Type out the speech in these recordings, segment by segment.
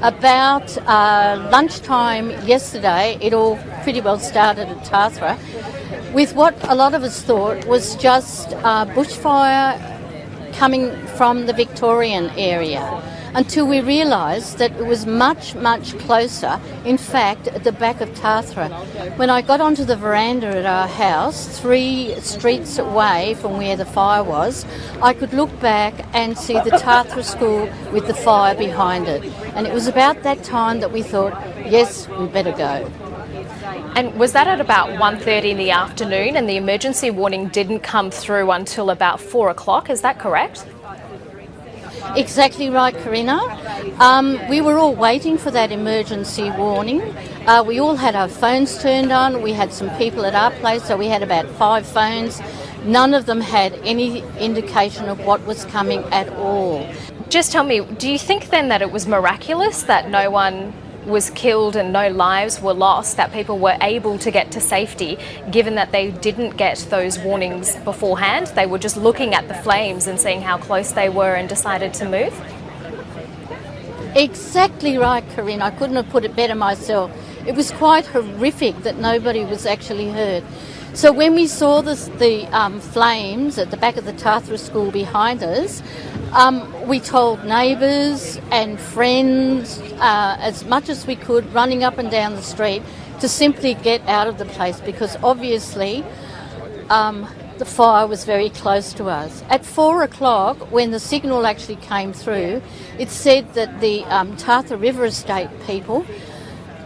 About lunchtime yesterday, it all pretty well started at Tathra with what a lot of us thought was just bushfire coming from the Victorian area, until we realised that it was much, much closer, in fact, at the back of Tathra. When I got onto the veranda at our house, 3 streets away from where the fire was, I could look back and see the Tathra school with the fire behind it. And it was about that time that we thought, yes, we better go. And was that at about 1:30 in the afternoon, and the emergency warning didn't come through until about 4 o'clock, is that correct? Exactly right, Karina. We were all waiting for that emergency warning. We all had our phones turned on. We had some people at our place, so we had about 5 phones. None of them had any indication of what was coming at all. Just tell me, do you think then that it was miraculous that no one was killed and no lives were lost, that people were able to get to safety, given that they didn't get those warnings beforehand? They were just looking at the flames and seeing how close they were and decided to move? Exactly right, Corinne. I couldn't have put it better myself. It was quite horrific that nobody was actually hurt. So when we saw the flames at the back of the Tathra school behind us, we told neighbours and friends as much as we could, running up and down the street, to simply get out of the place, because obviously the fire was very close to us. At 4 o'clock, when the signal actually came through, it said that the Tathra River Estate people,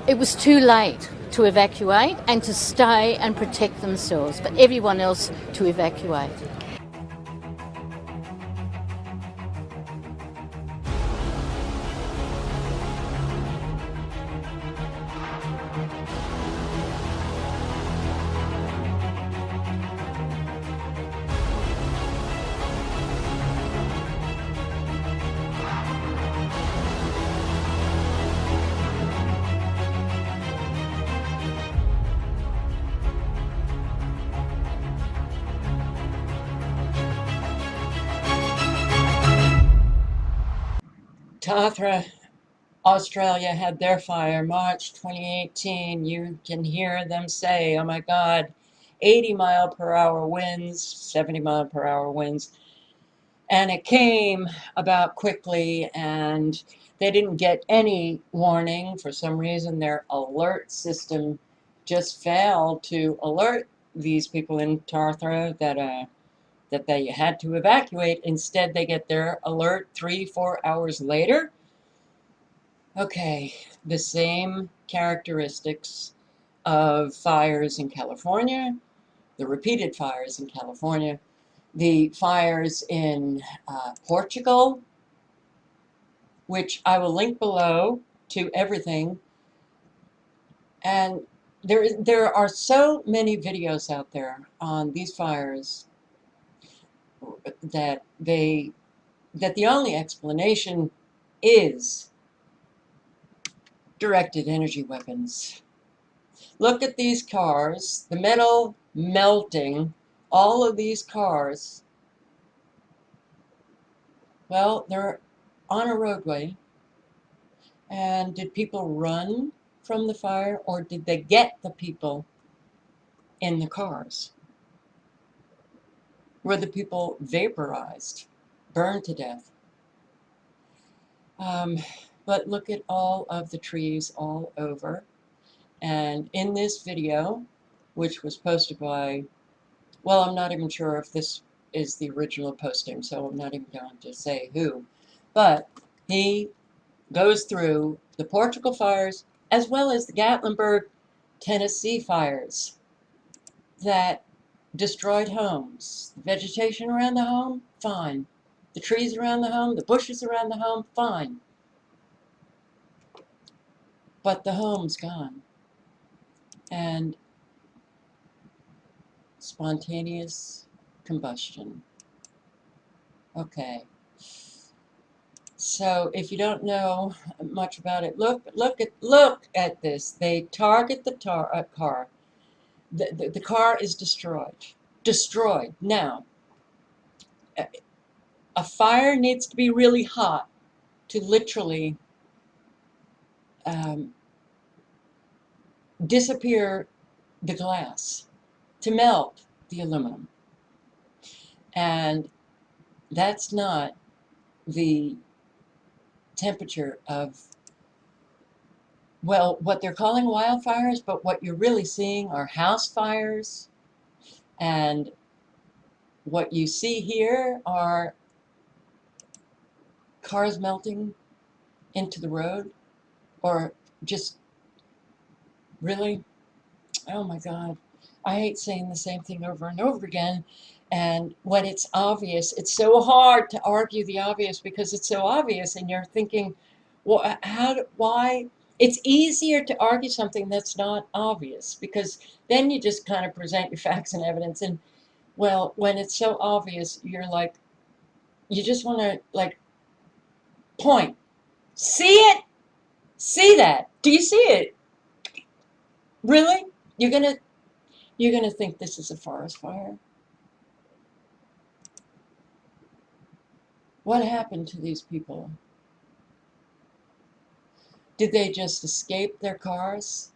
it was too late to evacuate and to stay and protect themselves, but everyone else to evacuate. Tathra, Australia had their fire March 2018. You can hear them say, oh my God, 80-mile-per-hour winds, 70-mile-per-hour winds. And it came about quickly, and they didn't get any warning. For some reason, their alert system just failed to alert these people in Tathra that they had to evacuate. Instead, they get their alert 3-4 hours later. Okay, the same characteristics of fires in California, the repeated fires in California, the fires in Portugal, which I will link below to everything. And there are so many videos out there on these fires that the only explanation is directed energy weapons. Look at these cars, the metal melting, all of these cars. Well, they're on a roadway. And did people run from the fire, or did they get the people in the cars? Were the people vaporized, burned to death? But look at all of the trees all over. And in this video, which was posted by, well, I'm not even sure if this is the original posting, so I'm not even going to say who, but he goes through the Portugal fires as well as the Gattlinburg, Tennessee fires that destroyed homes. The vegetation around the home, fine. The trees around the home, the bushes around the home, fine. But the home's gone. And spontaneous combustion. Okay. So if you don't know much about it, look at this. They target the car. The car is destroyed. Now, a fire needs to be really hot to literally disappear the glass, to melt the aluminum. And that's not the temperature of, well, what they're calling wildfires, but what you're really seeing are house fires. And what you see here are cars melting into the road, or just really, oh my God. I hate saying the same thing over and over again. And when it's obvious, it's so hard to argue the obvious because it's so obvious, and you're thinking, well, why? It's easier to argue something that's not obvious, because then you just kind of present your facts and evidence. And well, when it's so obvious, you're like, you just want to like point, see it, see that. Do you see it? Really? You're gonna think this is a forest fire? What happened to these people? Did they just escape their cars?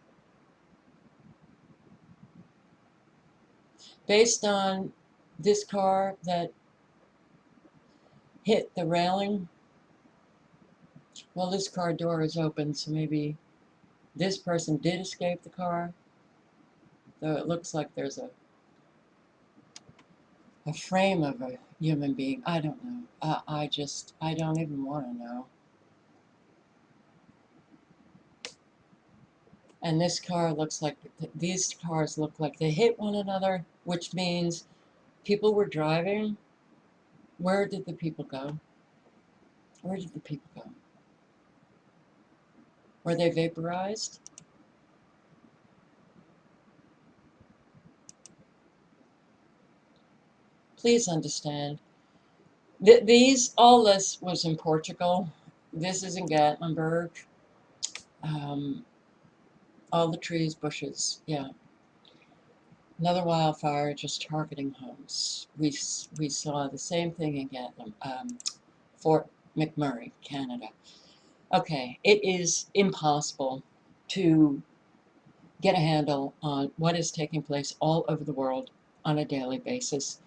Based on this car that hit the railing, well, this car door is open, so maybe this person did escape the car, though it looks like there's a frame of a human being. I don't know. I don't even want to know. And this car looks like, these cars look like they hit one another, which means people were driving. Where did the people go? Where did the people go? Were they vaporized? Please understand. All this was in Portugal. This is in Gattlinburg. All the trees, bushes, yeah. Another wildfire just targeting homes. We saw the same thing in Fort Mcmurray, Canada. Okay, it is impossible to get a handle on what is taking place all over the world on a daily basis.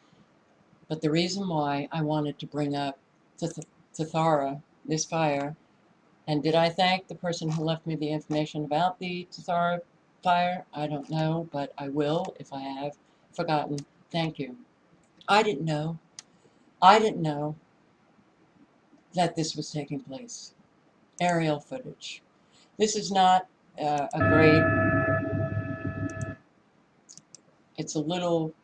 But the reason why I wanted to bring up Tathra, this fire, and did I thank the person who left me the information about the Tathra fire? I don't know, but I will if I have forgotten. Thank you. I didn't know. I didn't know that this was taking place. Aerial footage. This is not a great, it's a little,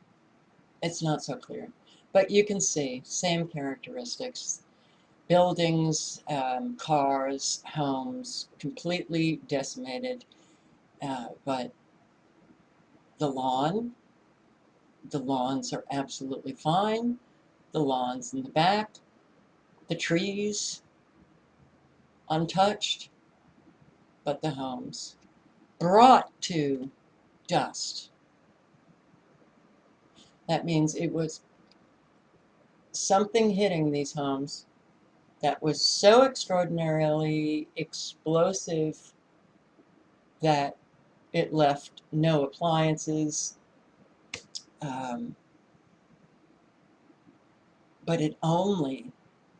it's not so clear. But you can see, same characteristics. Buildings, cars, homes, completely decimated. But the lawns are absolutely fine. The lawns in the back, the trees, untouched, but the homes brought to dust. That means it was something hitting these homes that was so extraordinarily explosive that it left no appliances, but it only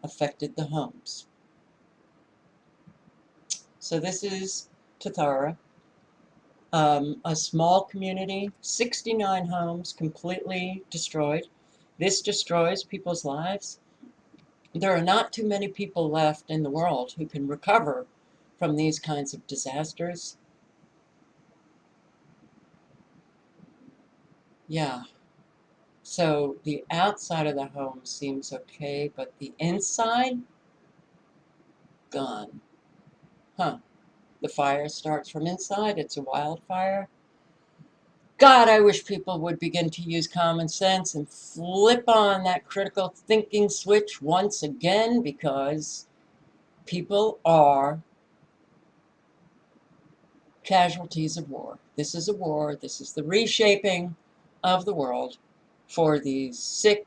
affected the homes. So this is Tathra, a small community, 69 homes completely destroyed. This destroys people's lives. There are not too many people left in the world who can recover from these kinds of disasters. Yeah. So the outside of the home seems okay, but the inside, gone. Huh. The fire starts from inside. It's a wildfire. God, I wish people would begin to use common sense and flip on that critical thinking switch once again, because people are casualties of war. This is a war. This is the reshaping of the world for these sick,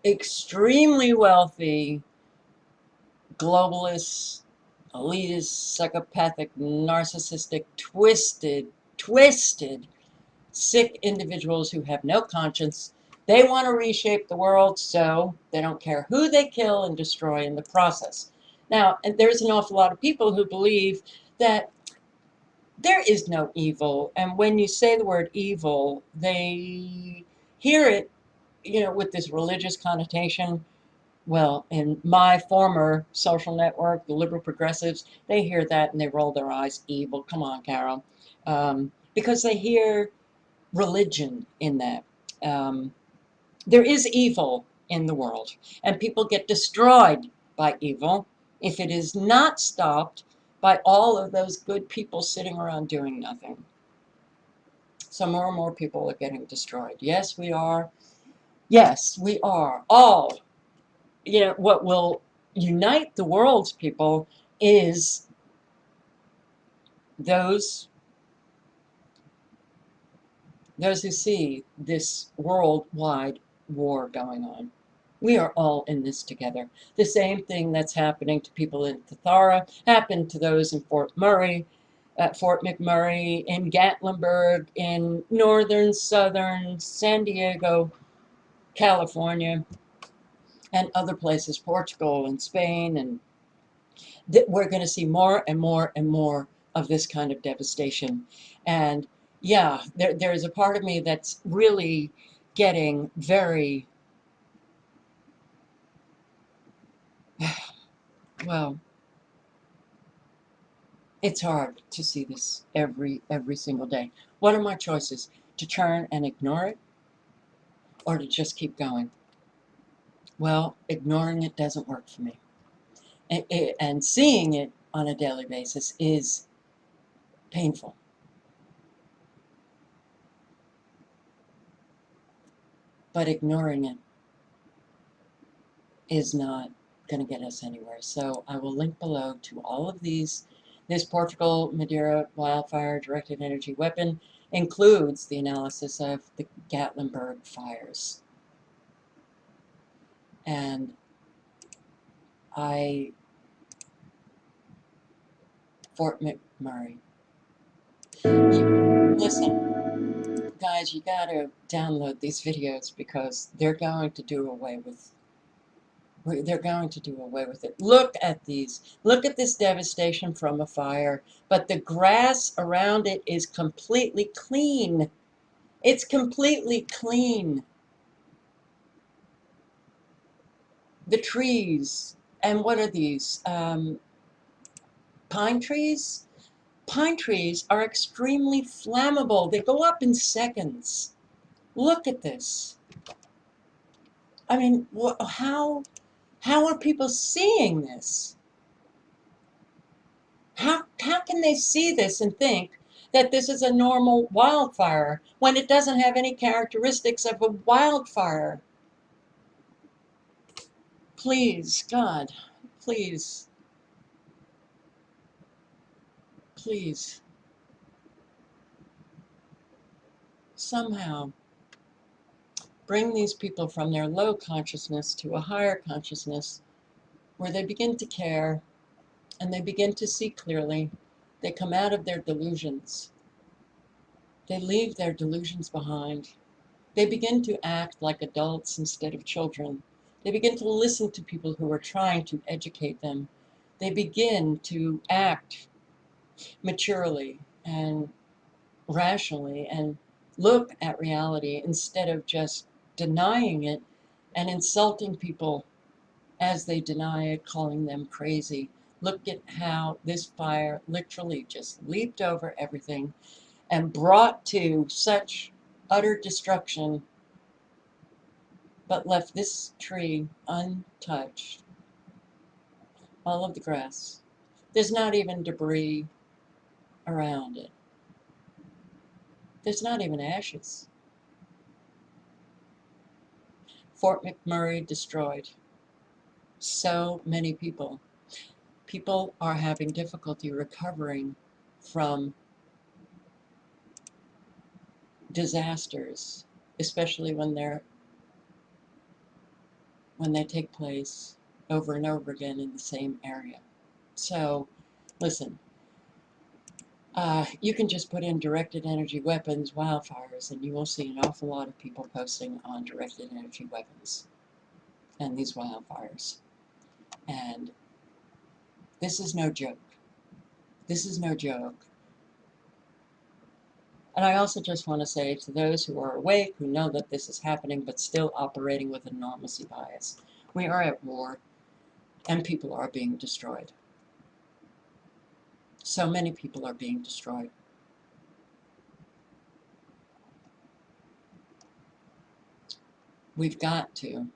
extremely wealthy globalists elitist, psychopathic, narcissistic, twisted, sick individuals who have no conscience. They want to reshape the world, so they don't care who they kill and destroy in the process. Now, and there's an awful lot of people who believe that there is no evil, and when you say the word evil, they hear it, with this religious connotation. Well, in my former social network, the liberal progressives, they hear that and they roll their eyes. Evil, come on, Carol. Because they hear religion in that. There is evil in the world, and people get destroyed by evil if it is not stopped by all of those good people sitting around doing nothing. So more and more people are getting destroyed. Yes, we are. Yes, we are. All. What will unite the world's people is those who see this worldwide war going on. We are all in this together. The same thing that's happening to people in Tathra happened to those in Fort Mcmurray, in Gattlinburg, in southern San Diego, California, and other places, Portugal and Spain, and we're going to see more and more and more of this kind of devastation. And yeah, there is a part of me that's really getting very, well, it's hard to see this every single day. What are my choices? To turn and ignore it, or to just keep going? Well, ignoring it doesn't work for me. And seeing it on a daily basis is painful. But ignoring it is not going to get us anywhere. So I will link below to all of these. This Portugal Madeira wildfire directed energy weapon includes the analysis of the Gattlinburg fires. And Fort McMurray. Listen, guys, you got to download these videos because they're going to do away with it. Look at these. Look at this devastation from a fire. But the grass around it is completely clean. It's completely clean. The trees. And what are these? Pine trees? Pine trees are extremely flammable. They go up in seconds. Look at this. I mean, how are people seeing this? How can they see this and think that this is a normal wildfire when it doesn't have any characteristics of a wildfire? Please, God, please, please, somehow bring these people from their low consciousness to a higher consciousness where they begin to care and they begin to see clearly. They come out of their delusions. They leave their delusions behind. They begin to act like adults instead of children. They begin to listen to people who are trying to educate them. They begin to act maturely and rationally and look at reality instead of just denying it and insulting people as they deny it, calling them crazy. Look at how this fire literally just leaped over everything and brought to such utter destruction, but left this tree untouched. All of the grass. There's not even debris around it. There's not even ashes. Fort McMurray destroyed. So many people. People are having difficulty recovering from disasters, especially when they take place over and over again in the same area. So Listen, you can just put in directed energy weapons, wildfires, and you will see an awful lot of people posting on directed energy weapons and these wildfires. And this is no joke. This is no joke. And I also just want to say to those who are awake, who know that this is happening, but still operating with a normalcy bias, we are at war, and people are being destroyed. So many people are being destroyed. We've got to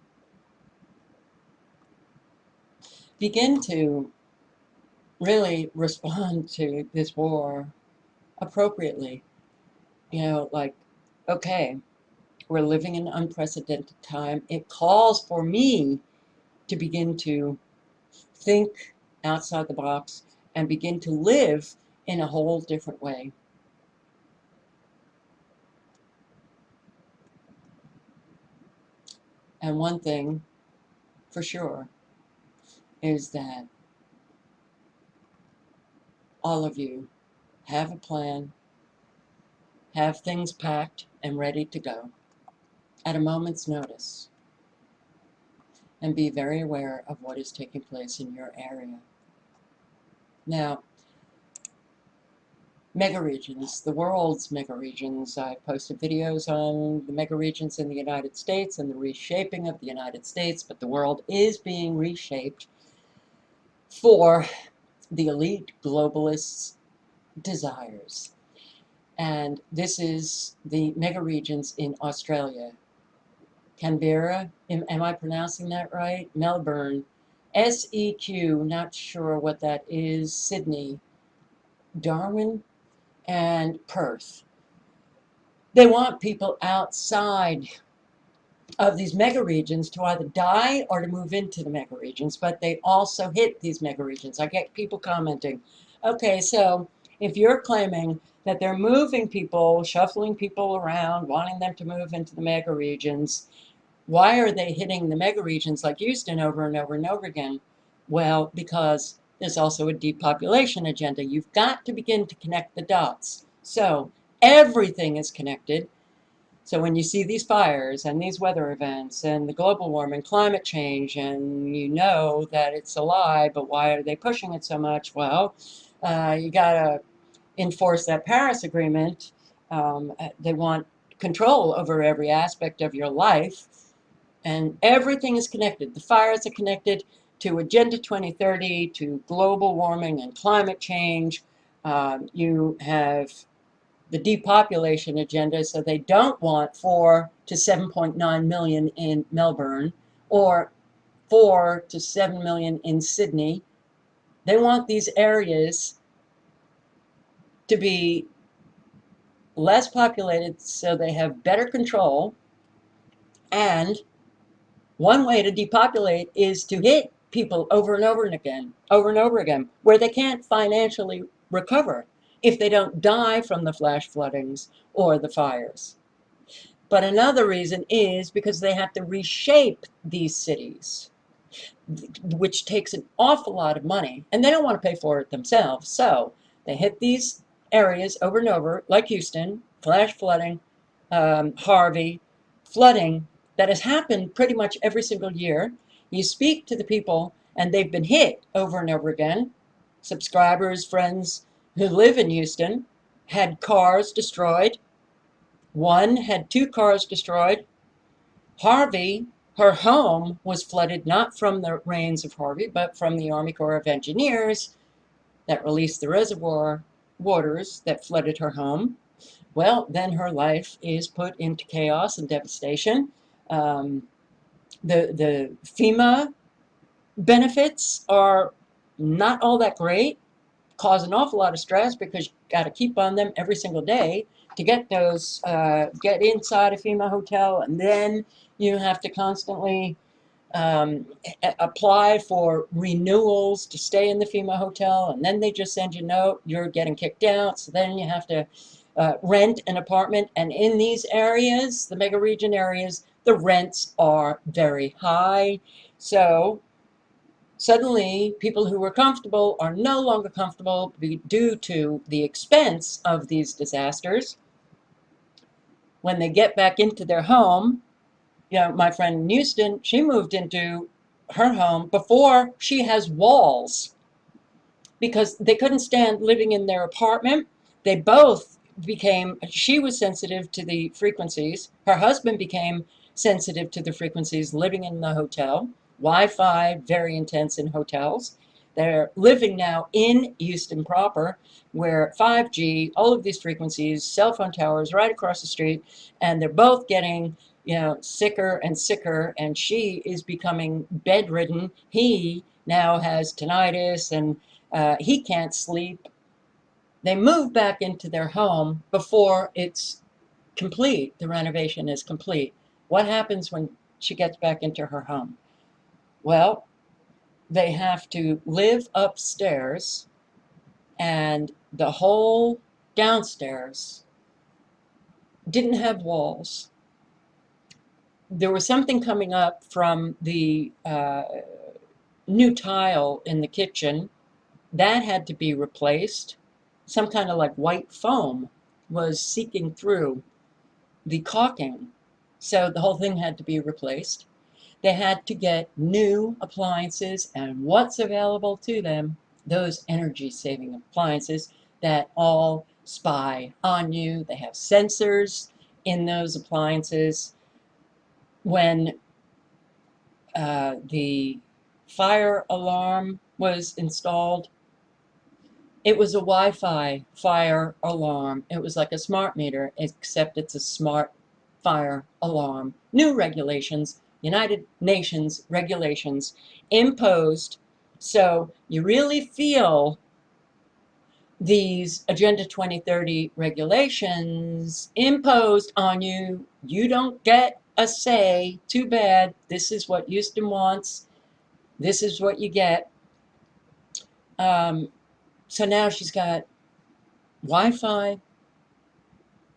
begin to really respond to this war appropriately. You know, like, okay, we're living in unprecedented time. It calls for me to begin to think outside the box and begin to live in a whole different way. And one thing for sure is that all of you have a plan, have things packed and ready to go at a moment's notice, and be very aware of what is taking place in your area. Now, megaregions, the world's megaregions. I posted videos on the megaregions in the United States and the reshaping of the United States, but the world is being reshaped for the elite globalists' desires. And this is the megaregions in Australia. Canberra, am I pronouncing that right? Melbourne, SEQ, not sure what that is, Sydney, Darwin, and Perth. They want people outside of these megaregions to either die or to move into the megaregions, but they also hit these megaregions. I get people commenting, okay, so if you're claiming that they're moving people, shuffling people around, wanting them to move into the megaregions, why are they hitting the megaregions like Houston over and over and over again? Well, because there's also a depopulation agenda. You've got to begin to connect the dots. So everything is connected. So when you see these fires and these weather events and the global warming, climate change, and you know that it's a lie, but why are they pushing it so much? Well, you got to enforce that Paris Agreement. They want control over every aspect of your life. And everything is connected. The fires are connected to Agenda 2030, to global warming and climate change. You have the depopulation agenda, so they don't want 4 to 7.9 million in Melbourne or 4 to 7 million in Sydney. They want these areas to be less populated so they have better control. And one way to depopulate is to hit people over and over again, where they can't financially recover if they don't die from the flash floodings or the fires. But another reason is because they have to reshape these cities, which takes an awful lot of money, and they don't want to pay for it themselves. So they hit these areas over and over, like Houston, flash flooding, Harvey, flooding that has happened pretty much every single year. You speak to the people, and they've been hit over and over again. Subscribers, friends who live in Houston had cars destroyed. One had 2 cars destroyed. Harvey, her home was flooded not from the rains of Harvey, but from the Army Corps of Engineers that released the reservoir waters that flooded her home. Well, then her life is put into chaos and devastation. The FEMA benefits are not all that great, cause an awful lot of stress because you got to keep on them every single day to get those, get inside a FEMA hotel, and then you have to constantly apply for renewals to stay in the FEMA hotel, and then they just send you a note, you're getting kicked out, so then you have to rent an apartment. And in these areas, the megaregion areas, the rents are very high. So Suddenly, people who were comfortable are no longer comfortable due to the expense of these disasters. When they get back into their home, you know, my friend in Houston, she moved into her home before she has walls because they couldn't stand living in their apartment. They both became, she was sensitive to the frequencies. Her husband became sensitive to the frequencies living in the hotel. Wi-Fi, very intense in hotels. They're living now in Houston proper, where 5G, all of these frequencies, cell phone towers right across the street, and they're both getting, you know, sicker and sicker, and she is becoming bedridden. He now has tinnitus, and he can't sleep. They move back into their home before it's complete, the renovation is complete. What happens when she gets back into her home? Well, they have to live upstairs, and the whole downstairs didn't have walls. There was something coming up from the new tile in the kitchen that had to be replaced. Some kind of like white foam was seeking through the caulking, so the whole thing had to be replaced. They had to get new appliances, and what's available to them? Those energy-saving appliances that all spy on you. They have sensors in those appliances. When the fire alarm was installed, it was a Wi-Fi fire alarm. It was like a smart meter, except it's a smart fire alarm. New regulations, United Nations regulations imposed. So you really feel these Agenda 2030 regulations imposed on you. You don't get a say. Too bad. This is what Houston wants. This is what you get. So now she's got Wi-Fi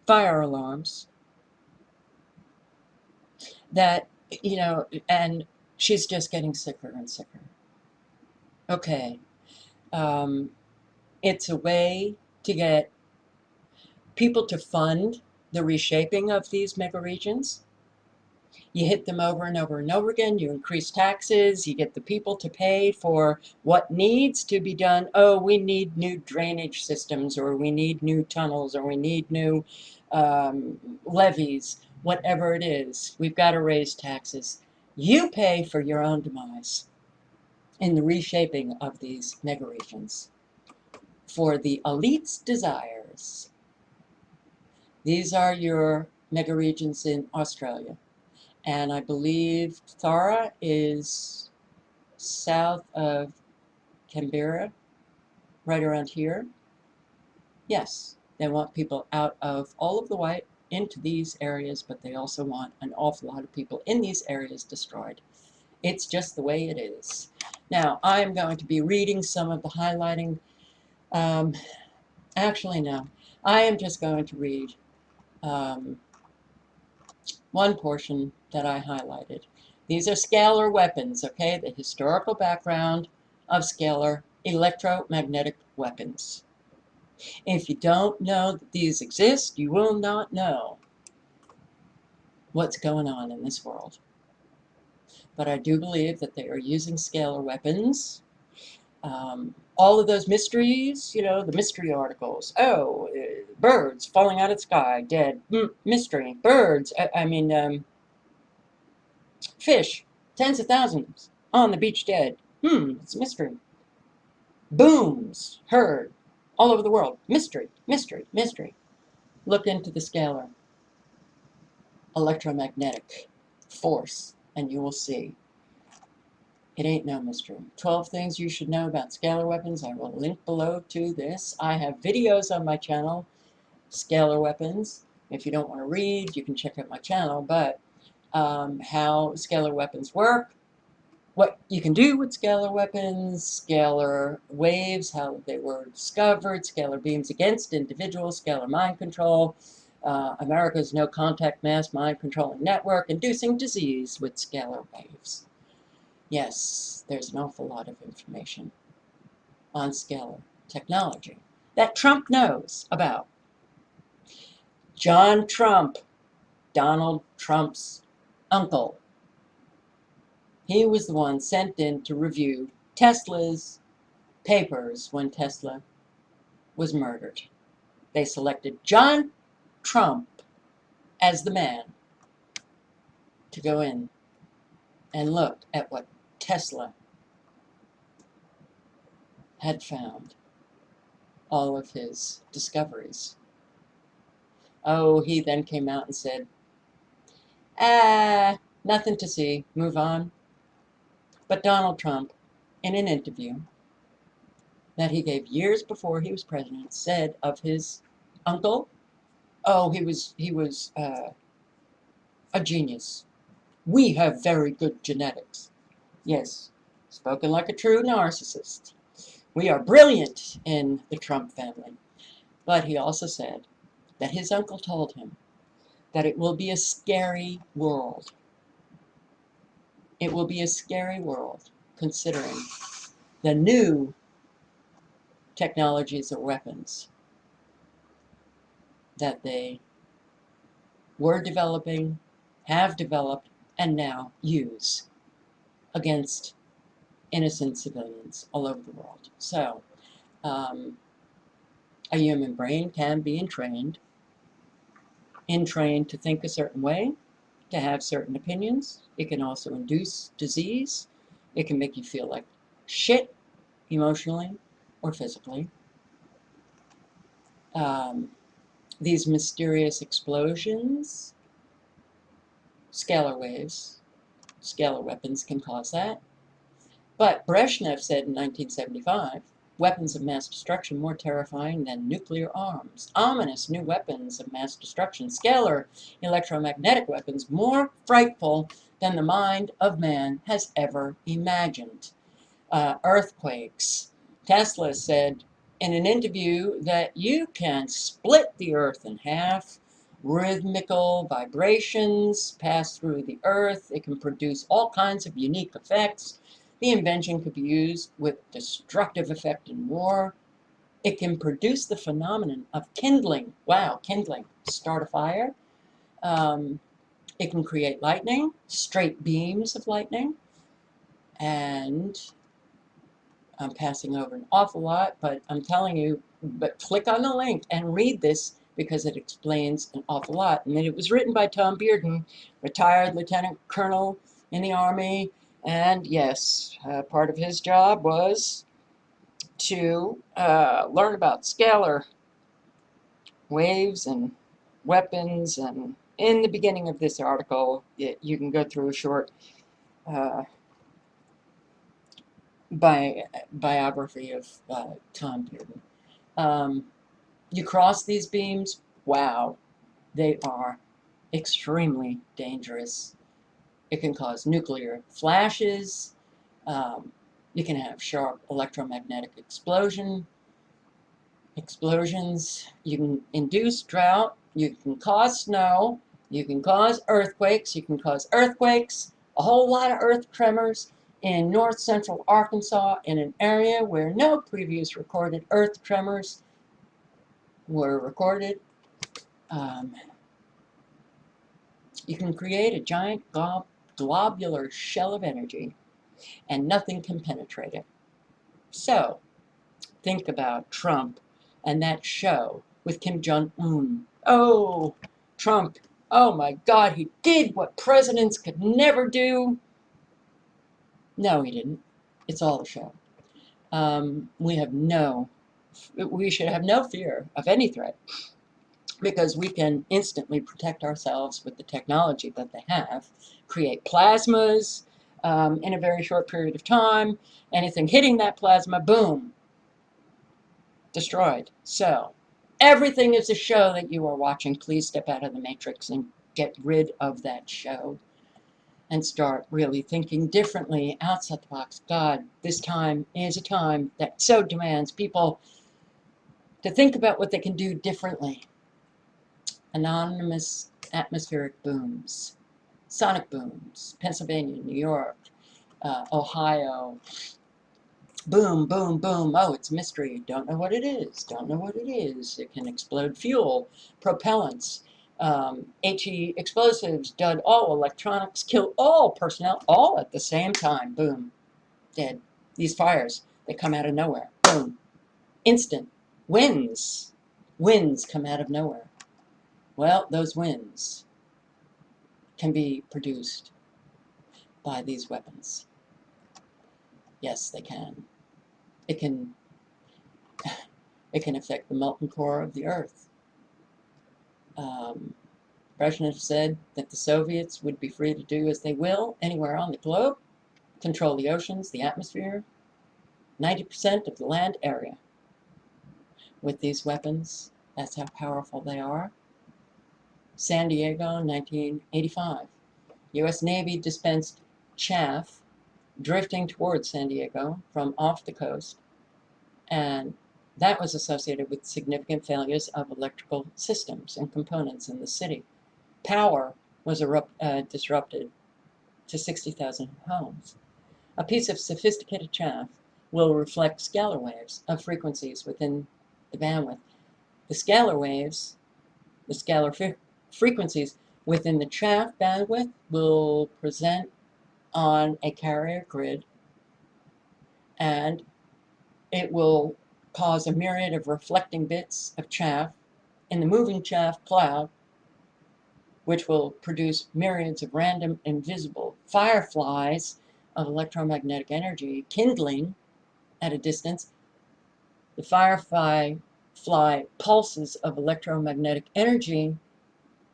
fire alarms that, you know, and she's just getting sicker and sicker. Okay, it's a way to get people to fund the reshaping of these megaregions. You hit them over and over and over again. You increase taxes. You get the people to pay for what needs to be done. Oh, we need new drainage systems, or we need new tunnels, or we need new levees, whatever it is. We've got to raise taxes. You pay for your own demise in the reshaping of these megaregions for the elite's desires. These are your megaregions in Australia. And I believe Tathra is south of Canberra, right around here. Yes, they want people out of all of the white into these areas, but they also want an awful lot of people in these areas destroyed. It's just the way it is. Now, I'm going to be reading some of the highlighting. Actually, no. I am just going to read one portion that I highlighted. These are scalar weapons, okay? The historical background of scalar electromagnetic weapons. If you don't know that these exist, you will not know what's going on in this world. But I do believe that they are using scalar weapons. All of those mysteries, you know, the mystery articles. Oh, birds falling out of the sky, dead. Mystery. Birds, fish, tens of thousands, on the beach dead. It's a mystery. Booms, heard, all over the world. Mystery, mystery, mystery. Look into the scalar electromagnetic force, and you will see. It ain't no mystery. 12 things you should know about scalar weapons. I will link below to this. I have videos on my channel, scalar weapons. If you don't want to read, you can check out my channel, but how scalar weapons work, what you can do with scalar weapons, scalar waves, how they were discovered, scalar beams against individuals, scalar mind control, America's no-contact mass mind controlling network, inducing disease with scalar waves. Yes, there's an awful lot of information on scalar technology that Trump knows about. John Trump, Donald Trump's uncle, he was the one sent in to review Tesla's papers when Tesla was murdered. They selected John Trump as the man to go in and look at what Tesla had found, all of his discoveries. Oh, he then came out and said, nothing to see, move on. But Donald Trump, in an interview that he gave years before he was president, said of his uncle, oh, he was a genius. We have very good genetics. Yes, spoken like a true narcissist. We are brilliant in the Trump family. But he also said that his uncle told him that it will be a scary world. It will be a scary world considering the new technologies or weapons that they were developing, have developed, and now use against innocent civilians all over the world. So, a human brain can be entrained to think a certain way, to have certain opinions. It can also induce disease. It can make you feel like shit emotionally or physically. These mysterious explosions, scalar waves, scalar weapons can cause that. But Brezhnev said in 1975, weapons of mass destruction more terrifying than nuclear arms. Ominous new weapons of mass destruction. Scalar electromagnetic weapons more frightful than the mind of man has ever imagined. Earthquakes. Tesla said in an interview that you can split the earth in half. Rhythmical vibrations pass through the earth. It can produce all kinds of unique effects. The invention could be used with destructive effect in war. It can produce the phenomenon of kindling. Wow, kindling. Start a fire. It can create lightning, straight beams of lightning. And I'm passing over an awful lot, but I'm telling you, but click on the link and read this because it explains an awful lot. And then it was written by Tom Bearden, retired lieutenant colonel in the Army. And yes, part of his job was to learn about scalar waves and weapons. And in the beginning of this article, you can go through a short biography of Tom Bearden. You cross these beams, wow, they are extremely dangerous. It can cause nuclear flashes. You can have sharp electromagnetic explosions. You can induce drought. You can cause snow. You can cause earthquakes. A whole lot of earth tremors in north central Arkansas, in an area where no previous recorded earth tremors were recorded. You can create a giant globular shell of energy, and nothing can penetrate it. So, think about Trump and that show with Kim Jong-un. Oh, Trump, oh my God, he did what presidents could never do. No, he didn't. It's all a show. We should have no fear of any threat because we can instantly protect ourselves with the technology that they have, create plasmas in a very short period of time. Anything hitting that plasma, boom, destroyed. So everything is a show that you are watching. Please step out of the matrix and get rid of that show and start really thinking differently, outside the box. God, this time is a time that so demands people to think about what they can do differently. Anonymous atmospheric booms, sonic booms, Pennsylvania, New York, Ohio. Boom, boom, boom. Oh, it's a mystery. Don't know what it is. Don't know what it is. It can explode fuel, propellants, HE explosives, dud all electronics, kill all personnel, all at the same time. Boom, dead. These fires, they come out of nowhere. Boom, instant. Winds. Winds come out of nowhere. Well, those winds can be produced by these weapons. Yes, they can. It can affect the molten core of the earth. Brezhnev said that the Soviets would be free to do as they will anywhere on the globe, control the oceans, the atmosphere, 90% of the land area. With these weapons, that's how powerful they are. San Diego, 1985. U.S. Navy dispensed chaff drifting towards San Diego from off the coast, and that was associated with significant failures of electrical systems and components in the city. Power was disrupted to 60,000 homes. A piece of sophisticated chaff will reflect scalar waves of frequencies within the bandwidth. The scalar waves, the scalar frequencies within the chaff bandwidth will present on a carrier grid, and it will cause a myriad of reflecting bits of chaff in the moving chaff cloud, which will produce myriads of random invisible fireflies of electromagnetic energy kindling at a distance. The firefly pulses of electromagnetic energy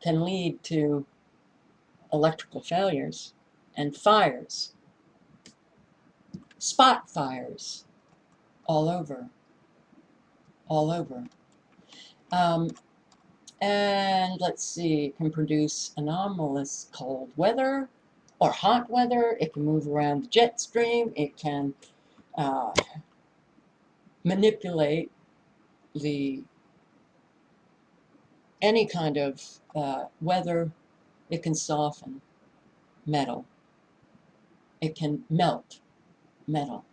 can lead to electrical failures and fires, spot fires, all over. And let's see, it can produce anomalous cold weather or hot weather. It can move around the jet stream. It can manipulate any kind of weather. It can soften metal. It can melt metal.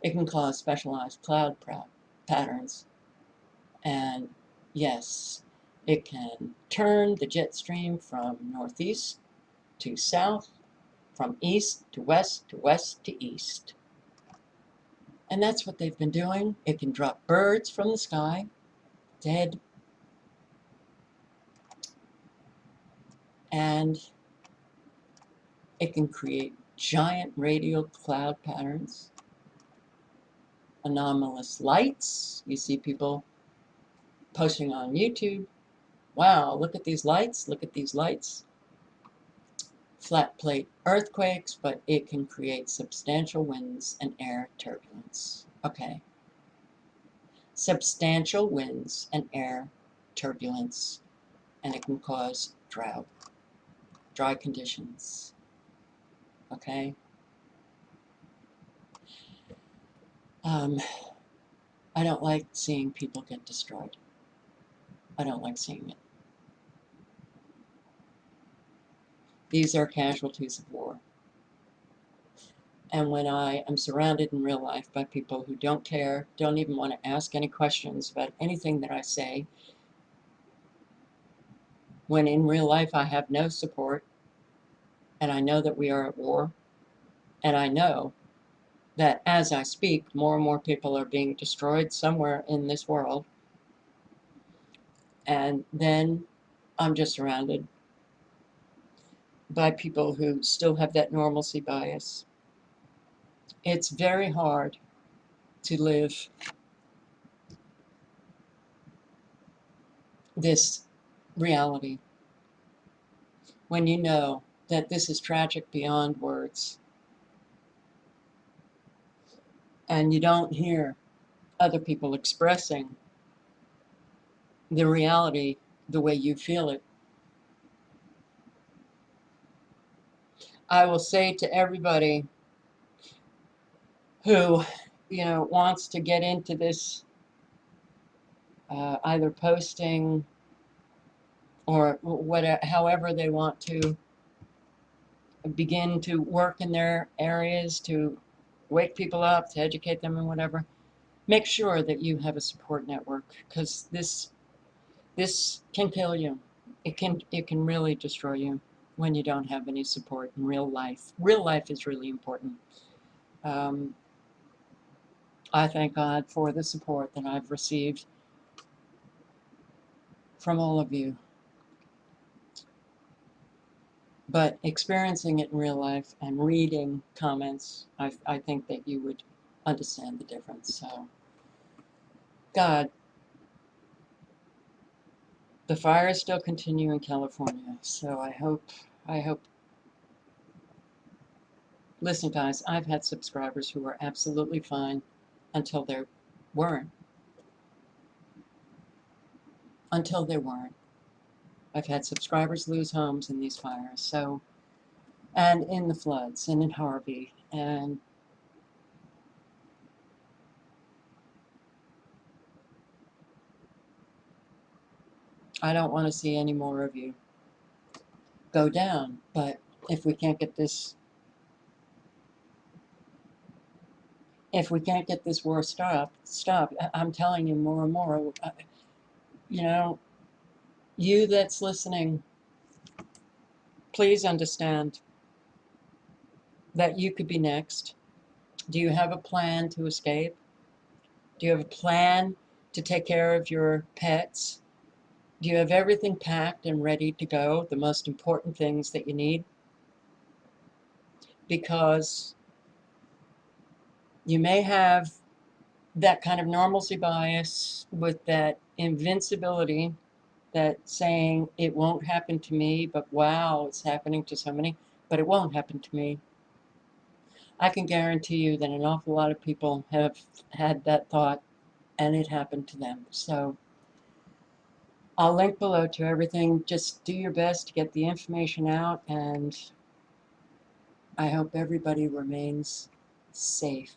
It can cause specialized cloud patterns. And yes, it can turn the jet stream from northeast to south, from east to west to east. And that's what they've been doing. It can drop birds from the sky, dead. And it can create giant radial cloud patterns, anomalous lights. You see people posting on YouTube, wow, look at these lights, look at these lights. Flat plate earthquakes, but it can create substantial winds and air turbulence. Okay. Substantial winds and air turbulence, and it can cause drought, dry conditions. Okay. I don't like seeing people get destroyed. I don't like seeing it. These are casualties of war. And when I am surrounded in real life by people who don't care, don't even want to ask any questions about anything that I say, when in real life I have no support, and I know that we are at war, and I know that as I speak, more and more people are being destroyed somewhere in this world, and then I'm just surrounded by people who still have that normalcy bias. It's very hard to live this reality when you know that this is tragic beyond words, and you don't hear other people expressing the reality the way you feel it. I will say to everybody who, wants to get into this, either posting or whatever, however they want to, begin to work in their areas to wake people up, to educate them and whatever, make sure that you have a support network, because this can kill you. It can really destroy you when you don't have any support in real life. Real life is really important. I thank God for the support that I've received from all of you. But experiencing it in real life and reading comments, I think that you would understand the difference. So, God, the fires still continue in California. So I hope, listen guys, I've had subscribers who were absolutely fine until they weren't. Until they weren't. I've had subscribers lose homes in these fires. So, and in the floods and in Harvey, and I don't want to see any more of you go down. But if we can't get this, war stopped, I'm telling you more and more, you know, you that's listening, please understand that you could be next. Do you have a plan to escape? Do you have a plan to take care of your pets? Do you have everything packed and ready to go? The most important things that you need? Because you may have that kind of normalcy bias with that invincibility, that saying it won't happen to me, but wow, it's happening to so many, but it won't happen to me. I can guarantee you that an awful lot of people have had that thought and it happened to them. So I'll link below to everything. Just do your best to get the information out, and I hope everybody remains safe.